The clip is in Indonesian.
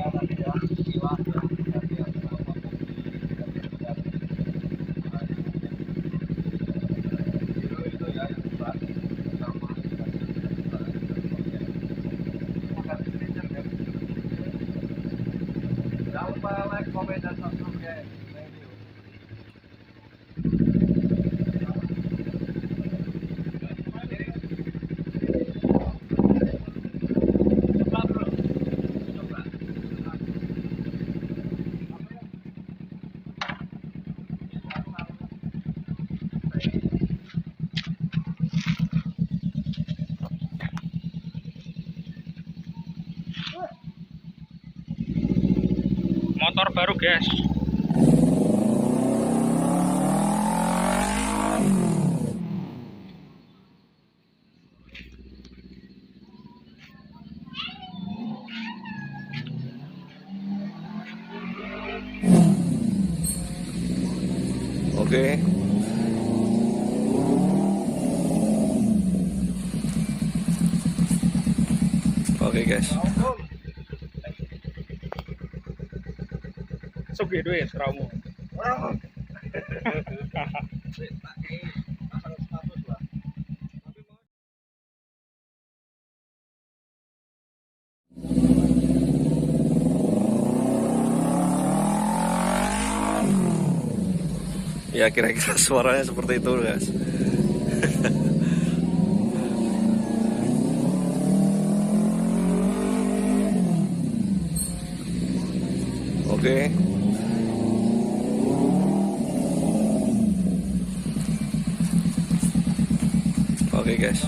tadi ya, istilah yang dari knalpot biru itu ya yang besar sama makan cilynder kan. Jangan lupa like, comment, dan subscribe guys. Thank you. Motor baru guys. Oke. Oke guys. Sugih duit ramu. Ya kira-kira suaranya seperti itu guys. Oke. Oke guys.